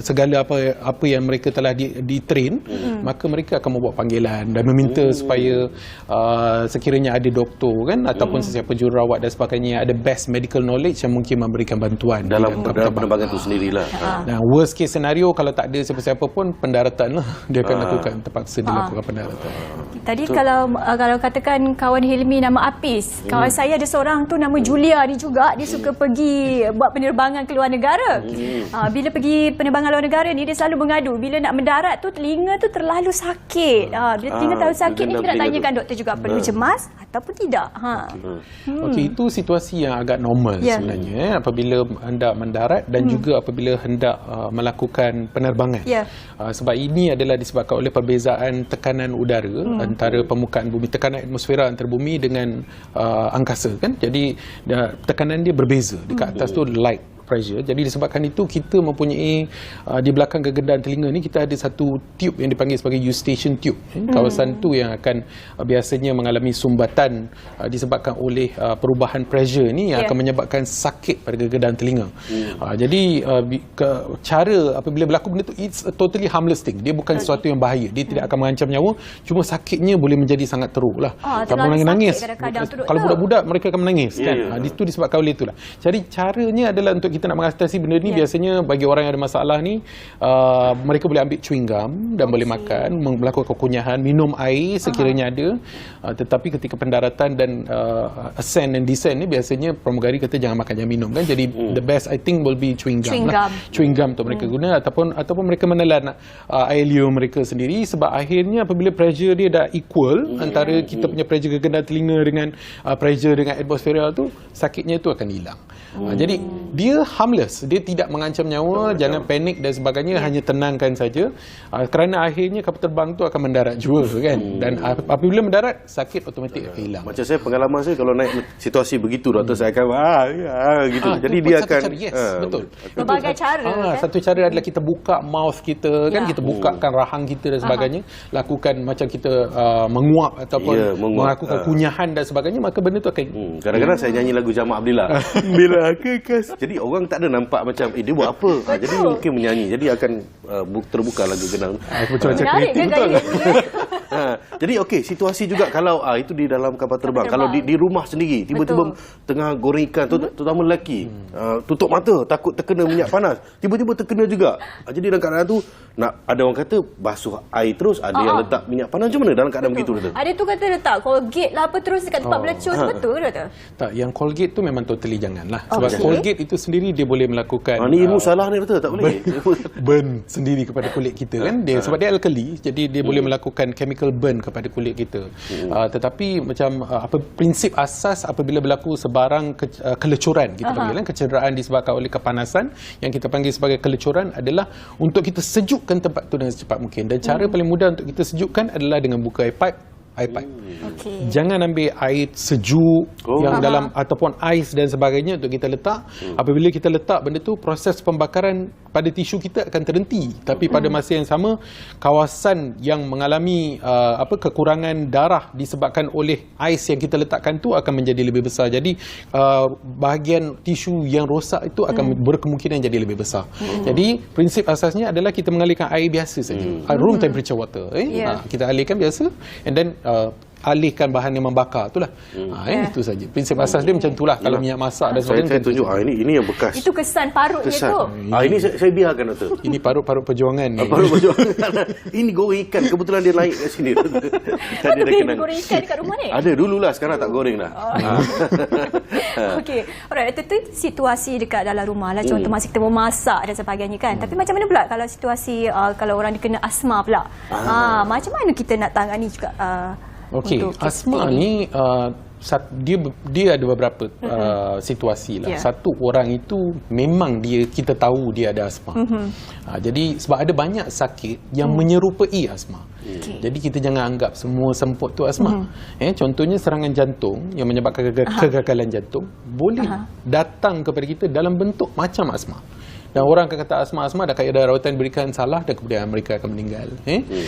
segala apa yang mereka telah di-train, maka mereka akan membuat panggilan dan meminta supaya sekiranya ada doktor kan, ataupun sesiapa jururawat dan sebagainya, ada best medical knowledge yang mungkin memberikan bantuan dalam penerbangan itu sendirilah. Nah, worst case scenario, kalau tak ada siapa-siapa pun, pendaratan lah dia akan lakukan, terpaksa dilakukan pendaratan. Tadi kalau katakan kawan Hilmi nama Apis, kawan saya ada seorang tu nama Julia ni juga, dia suka pergi buat penerbangan ke luar negara. Bila pergi penerbangan luar negara ni, dia selalu mengadu bila nak mendarat tu telinga tu terlalu sakit. Bila telinga terlalu sakit ni, kita nak tanyakan doktor juga, perlu cemas ataupun tidak? Okey, itu situasi yang agak normal sebenarnya apabila hendak mendarat dan juga apabila hendak melakukan penerbangan. Sebab ini adalah disebabkan oleh perbezaan tekanan udara antara permukaan bumi, tekanan atmosfera antara bumi dengan angkasa kan. Jadi tekanan dia berbeza. Dekat atas tu light pressure. Jadi disebabkan itu kita mempunyai di belakang gegedaan telinga ni kita ada satu tube yang dipanggil sebagai eustachian tube. Kawasan tu yang akan biasanya mengalami sumbatan disebabkan oleh perubahan pressure ni yang akan menyebabkan sakit pada gegedaan telinga. Jadi cara apabila berlaku benda tu, it's a totally harmless thing. Dia bukan sesuatu yang bahaya. Dia tidak akan mengancam nyawa. Cuma sakitnya boleh menjadi sangat teruk lah. Kalau menangis, kalau budak-budak mereka akan menangis kan. Itu disebabkan oleh itulah. Jadi caranya adalah untuk kita nak mengatasi benda ni, biasanya bagi orang yang ada masalah ni, mereka boleh ambil chewing gum dan boleh makan, melakukan kekunyahan, minum air sekiranya ada. Tetapi ketika pendaratan dan ascent dan descent ni, biasanya pramugari kata jangan makan, jangan minum kan. Jadi the best I think will be chewing gum lah. Chewing gum tu mereka guna, ataupun mereka menelan air liur mereka sendiri, sebab akhirnya apabila pressure dia dah equal antara kita punya pressure gegedaan telinga dengan pressure dengan atmosfera tu, sakitnya tu akan hilang. Jadi dia harmless. Dia tidak mengancam nyawa, jangan panik dan sebagainya, hanya tenangkan saja. Kerana akhirnya kapal terbang tu akan mendarat jua kan. Dan apabila mendarat, sakit automatik akan hilang. Macam saya, pengalaman saya kalau naik situasi begitu, doktor saya akan gitu. Jadi dia akan betul. Berbagai cara kan? Satu cara adalah kita buka mouth kita kan, kita bukakan rahang kita dan sebagainya, lakukan macam kita menguap ataupun melakukan kunyahan dan sebagainya, maka benda tu akan kadang-kadang saya nyanyi lagu Jamal Abdillah. Bila kekas. Jadi orang tak ada nampak macam dia buat apa. Jadi mungkin menyanyi. Jadi akan terbuka lagu genang. Macam-macam Menarik kreatif. ke gaya ni? Jadi okey, situasi juga kalau itu di dalam kapal terbang. Kalau di rumah sendiri tiba-tiba tengah goreng ikan, terutama lelaki, tutup mata takut terkena minyak panas, tiba-tiba terkena juga. Jadi dalam keadaan tu ada orang kata basuh air terus, ada yang letak minyak panas. Macam mana dalam keadaan begitu tu? Ada tu kata letak Colgate lah apa terus dekat tempat belecur tu, betul ke? Tak, yang Colgate tu memang totally janganlah. Sebab Colgate itu sendiri dia boleh melakukan Ni ilmu salah ni betul, tak boleh. burn sendiri kepada kulit kita kan. Sebab dia alkali, jadi dia boleh melakukan chemical burn kepada kulit kita. Tetapi macam prinsip asas apabila berlaku sebarang kelecuran, kita panggil kecederaan disebabkan oleh kepanasan, yang kita panggil sebagai kelecuran adalah untuk kita sejukkan tempat tu dengan secepat mungkin. Dan cara paling mudah untuk kita sejukkan adalah dengan buka air pipe. Jangan ambil air sejuk yang dalam ataupun ais dan sebagainya untuk kita letak. Apabila kita letak benda tu, proses pembakaran pada tisu kita akan terhenti. Tapi pada masa yang sama, kawasan yang mengalami kekurangan darah disebabkan oleh ais yang kita letakkan tu akan menjadi lebih besar. Jadi bahagian tisu yang rosak itu akan berkemungkinan jadi lebih besar. Jadi prinsip asasnya adalah kita mengalirkan air biasa saja, room temperature water. Kita alirkan biasa, and then alihkan bahan yang membakar itulah. Itu saja. Prinsip asas dia macam itulah. Kalau minyak masak dan sebagainya. Saya tunjuk ini yang bekas. Itu kesan parutnya tu. Ini saya biarkan, doktor. Ini parut-parut perjuangan ni. Parut perjuangan. Ini goreng ikan, kebetulan dia naik kat sini. Ada baby goreng ikan dekat rumah ni? Ada dululah, sekarang tak goreng dah. Okey. Alright, itu situasi dekat dalam rumah lah. Contoh masa kita memasak dan sebagainya kan. Tapi macam mana pula kalau situasi kalau orang kena asma pula? Macam mana kita nak tangani juga? Okey, asma ni dia ada beberapa situasi lah. Satu, orang itu memang kita tahu dia ada asma. Jadi sebab ada banyak sakit yang menyerupai asma. Jadi kita jangan anggap semua semput tu asma. Contohnya serangan jantung yang menyebabkan kegagalan jantung boleh datang kepada kita dalam bentuk macam asma. Dan orang akan kata asma-asma dah kaedah rawatan diberikan salah dan kemudian mereka akan meninggal.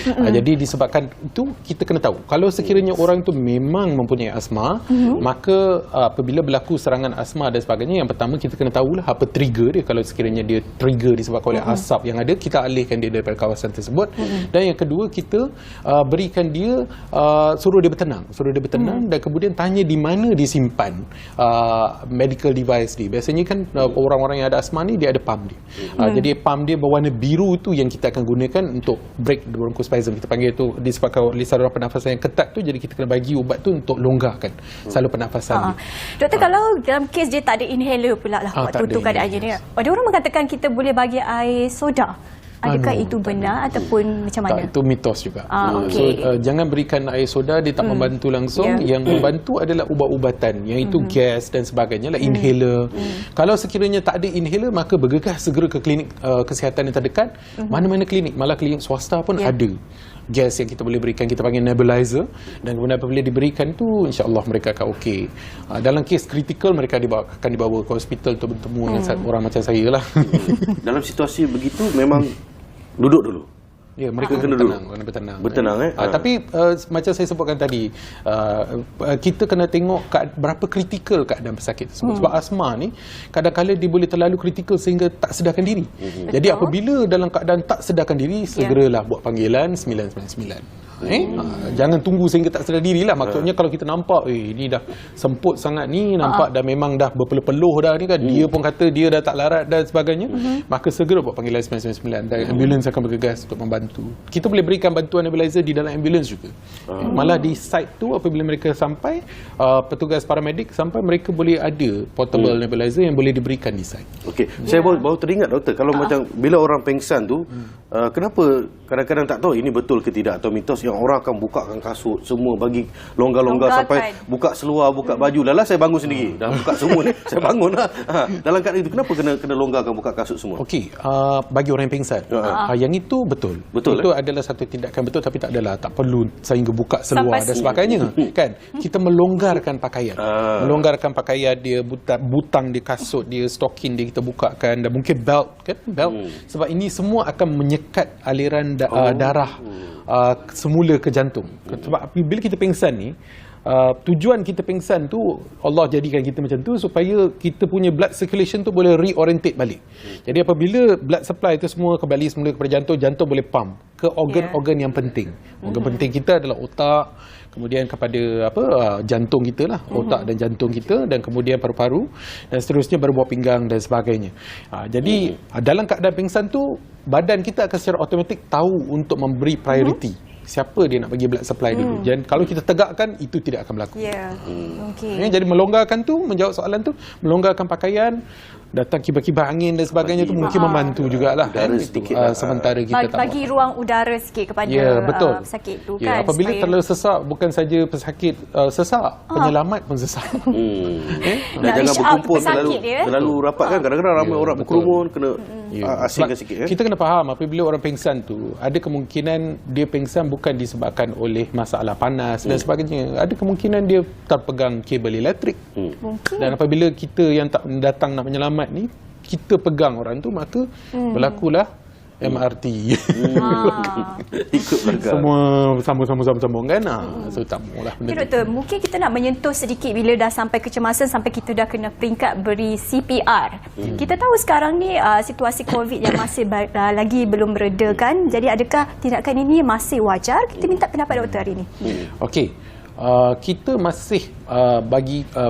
Jadi disebabkan itu kita kena tahu. Kalau sekiranya orang itu memang mempunyai asma, maka apabila berlaku serangan asma dan sebagainya, yang pertama kita kena tahulah apa trigger dia. Kalau sekiranya dia trigger disebabkan oleh asap yang ada, kita alihkan dia daripada kawasan tersebut. Dan yang kedua, kita berikan dia, suruh dia bertenang. Dan kemudian tanya di mana disimpan medical device dia. Biasanya kan orang-orang yang ada asma ni dia ada pump dia. Jadi pump dia berwarna biru tu yang kita akan gunakan untuk break bronchospasm, kita panggil tu, disebabkan oleh saluran pernafasan yang ketat tu. Jadi kita kena bagi ubat tu untuk longgarkan saluran pernafasan dia. Doktor, kalau dalam kes dia tak ada inhaler pula lah waktu tu keadaannya dia. Ada orang mengatakan kita boleh bagi air soda. Adakah itu benar ataupun macam mana? Tak, itu mitos juga. So jangan berikan air soda, dia tak membantu langsung. Yang membantu adalah ubat-ubatan, yang itu gas dan sebagainya lah, inhaler. Kalau sekiranya tak ada inhaler, maka bergegas segera ke klinik kesihatan yang terdekat. Mana-mana klinik, malah klinik swasta pun ada gas yang kita boleh berikan, kita panggil nebulizer. Dan kemudian apabila diberikan tu, insya-Allah mereka akan okey. Dalam kes kritikal, mereka akan dibawa ke hospital untuk bertemu dengan orang macam saya lah. Dalam situasi begitu memang duduk dulu. Ya, mereka kena bertenang. Bertenang. Tapi macam saya sebutkan tadi, kita kena tengok berapa kritikal keadaan pesakit tersebut. Sebab asma ni kadang-kadang dia boleh terlalu kritikal sehingga tak sedarkan diri. Jadi apabila dalam keadaan tak sedarkan diri, segeralah buat panggilan 999. Jangan tunggu sehingga tak sedar diri lah. Maksudnya kalau kita nampak ni dah semput sangat ni, nampak dah memang dah berpeluh-peluh dah ni kan, dia pun kata dia dah tak larat dan sebagainya, maka segera buat panggilan 999 dan ambulans akan bergegas untuk membantu. Kita boleh berikan bantuan nebulizer di dalam ambulans juga. Malah di site tu apabila mereka sampai, petugas paramedik sampai, mereka boleh ada portable nebulizer yang boleh diberikan di site. Okey, saya baru teringat, doktor, kalau macam bila orang pengsan tu, kenapa kadang-kadang tak tahu ini betul ke tidak atau mitos, yang orang akan bukakan kasut semua, bagi longgar-longgar sampai buka seluar, buka baju. Lala saya bangun sendiri. Dah buka semua ni. Saya bangun lah. Dalam keadaan itu kenapa kena longgarkan buka kasut semua? Okey, bagi orang yang pingsan. Yang itu betul. Itu adalah satu tindakan betul, tapi tak perlu sehingga buka seluar dan sebagainya. Kan? Kita melonggarkan pakaian. Melonggarkan pakaian dia, butang di kasut dia, stocking dia kita bukakan, dan mungkin belt kan? Sebab ini semua akan menyekat aliran darah semula ke jantung. Sebab bila kita pingsan ni, tujuan kita pingsan tu, Allah jadikan kita macam tu supaya kita punya blood circulation tu boleh reorientate balik. Jadi apabila blood supply tu semua kembali semula kepada jantung, jantung boleh pump ke organ-organ yang penting. Organ penting kita adalah otak, kemudian kepada jantung kita lah, otak dan jantung kita, dan kemudian paru-paru, dan seterusnya baru buah pinggang dan sebagainya. Jadi dalam keadaan pingsan tu, badan kita akan secara automatik tahu untuk memberi priority siapa dia nak bagi blood supply dulu. Dan kalau kita tegakkan, itu tidak akan berlaku. Jadi melonggarkan tu, menjawab soalan tu, melonggarkan pakaian, datang kibar-kibar angin dan sebagainya tu mungkin membantu jugalah sementara kita bagi ruang udara sikit kepada pesakit tu kan. Apabila terlalu sesak, bukan saja pesakit sesak, penyelamat pun sesak. Dan jangan berkumpul terlalu rapat kan. Kadang-kadang ramai orang berkerumun, kena asingkan sikit. Kita kena faham, apabila orang pingsan tu, ada kemungkinan dia pingsan bukan disebabkan oleh masalah panas dan sebagainya. Ada kemungkinan dia terpegang kabel elektrik. Dan apabila kita yang tak datang nak menyelamat ni, kita pegang orang tu, maka berlakulah MRT. Ikut belakang. Semua sambung kan. So tak maulah benda. Doktor, mungkin kita nak menyentuh sedikit bila dah sampai kecemasan, sampai kita dah kena peringkat beri CPR. Kita tahu sekarang ni situasi COVID yang masih lagi belum mereda kan. Jadi adakah tindakan ini masih wajar? Kita minta pendapat doktor hari ini. Okey. Kita masih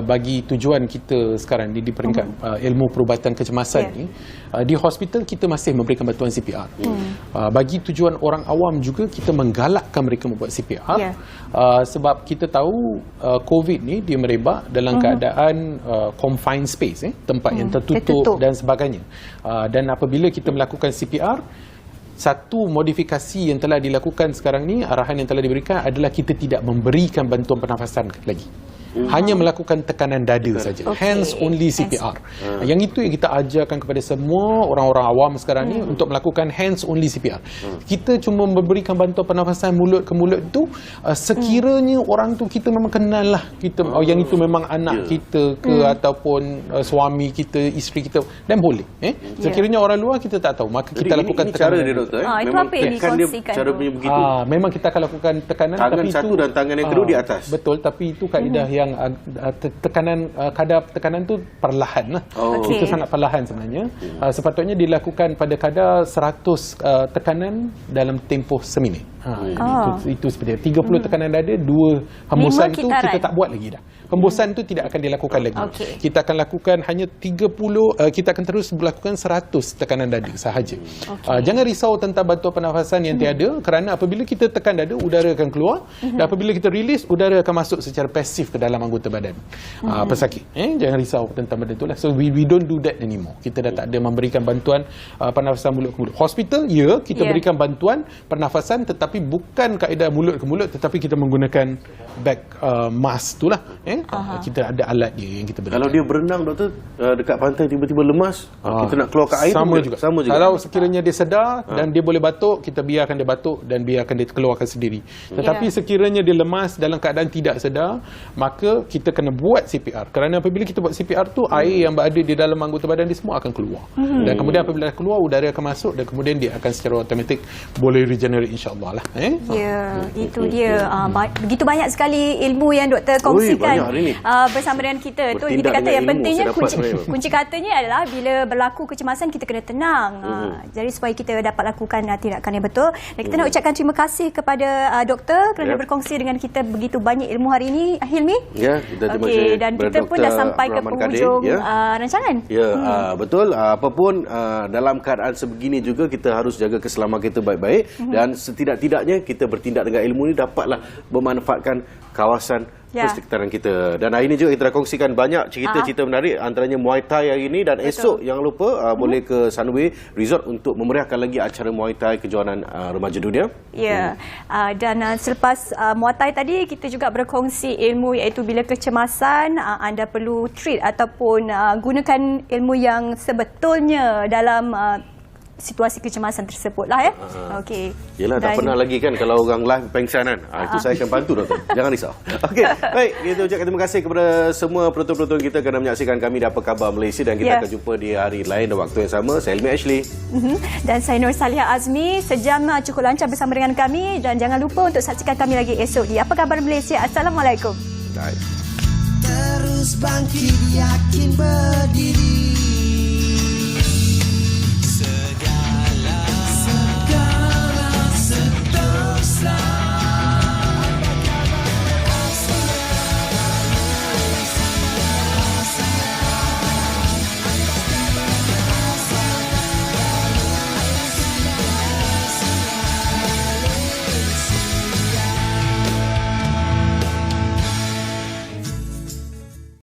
bagi tujuan kita sekarang di peringkat ilmu perubatan kecemasan ni, di hospital kita masih memberikan bantuan CPR. Bagi tujuan orang awam juga, kita menggalakkan mereka membuat CPR. Sebab kita tahu COVID ni dia merebak dalam keadaan confined space, tempat yang tertutup dan sebagainya. Dan apabila kita melakukan CPR, satu modifikasi yang telah dilakukan sekarang ni, arahan yang telah diberikan adalah kita tidak memberikan bantuan pernafasan lagi. Hanya melakukan tekanan dada saja. Hands only CPR. Yang itu yang kita ajarkan kepada semua orang-orang awam sekarang ni untuk melakukan hands only CPR. Kita cuma memberikan bantuan pernafasan mulut ke mulut tu sekiranya orang tu kita memang kenal lah. Kita yang itu memang anak kita ke ataupun suami kita, isteri kita, dan boleh. Sekiranya orang luar kita tak tahu, maka kita lakukan ini tekanan. Cara dia doktor. Itu apa yang dikongsikan? Cara punya begitu. Memang kita akan lakukan tekanan, tangan tapi satu itu, dan tangan yang kedua di atas. Betul, tapi itu kaedah yang tekanan, kadar tekanan tu perlahan lah. Itu sangat perlahan sebenarnya. Sepatutnya dilakukan pada kadar 100 tekanan dalam tempoh seminit. Itu seperti 30 tekanan dada, 2 hembusan tu kita tak buat lagi dah. Hembusan tu tidak akan dilakukan lagi. Kita akan lakukan hanya 30, kita akan terus melakukan 100 tekanan dada sahaja. Jangan risau tentang bantuan pernafasan yang tiada, kerana apabila kita tekan dada, udara akan keluar, dan apabila kita release, udara akan masuk secara pasif ke dalam anggota badan pesakit. Jangan risau tentang benda itulah. So we don't do that anymore. Kita dah tak ada memberikan bantuan pernafasan mulut ke mulut. Hospital, kita berikan bantuan pernafasan, tetapi bukan kaedah mulut ke mulut, tetapi kita menggunakan bag mask itulah. Kita ada alat dia yang kita berikan. Kalau dia berenang doktor, dekat pantai tiba-tiba lemas, kita nak keluar ke air sama juga. Kalau sekiranya dia sedar dan dia boleh batuk, kita biarkan dia batuk dan biarkan dia keluarkan sendiri. Tetapi sekiranya dia lemas dalam keadaan tidak sedar, maka kita kena buat CPR. Kerana apabila kita buat CPR tu, air yang berada di dalam anggota badan dia semua akan keluar. Dan kemudian apabila keluar, udara akan masuk dan kemudian dia akan secara automatik boleh regenerate, insya-Allah lah. Itu dia. Begitu banyak sekali ilmu yang doktor kongsikan bersama dengan kita. Tu kita kata yang pentingnya kunci katanya adalah bila berlaku kecemasan kita kena tenang. Jadi supaya kita dapat lakukan tindakan yang betul. Dan kita nak ucapkan terima kasih kepada doktor kerana berkongsi dengan kita begitu banyak ilmu hari ini, Hilmi. Dan kita pun dah sampai ke penghujung rancangan. Betul. Apapun dalam keadaan sebegini juga kita harus jaga keselamatan kita baik-baik, dan setidak-tidaknya kita bertindak dengan ilmu ini dapatlah bermanfaatkan kawasan persekitaran kita. Dan hari ini juga kita dah kongsikan banyak cerita-cerita menarik, antaranya Muay Thai hari ini, dan esok jangan lupa boleh ke Sunway Resort untuk memeriahkan lagi acara Muay Thai kejohanan remaja dunia. Ya, dan selepas Muay Thai tadi kita juga berkongsi ilmu iaitu bila kecemasan anda perlu treat ataupun gunakan ilmu yang sebetulnya dalam situasi kecemasan tersebut lah ya. Okey. Yelah, tak pernah lagi kan kalau orang live pengsan kan. Itu saya akan bantu doktor. Jangan risau. Okey, baik. Kita ucapkan terima kasih kepada semua penonton-penonton kita kerana menyaksikan kami di Apa Khabar Malaysia, dan kita akan jumpa di hari lain dan waktu yang sama. Saya Ilmi Ashley. Dan saya Nur Salihah Azmi. Sejam cukup lancar bersama dengan kami, dan jangan lupa untuk saksikan kami lagi esok di Apa Khabar Malaysia. Assalamualaikum. Baik. Terus bangkit, yakin berdiri.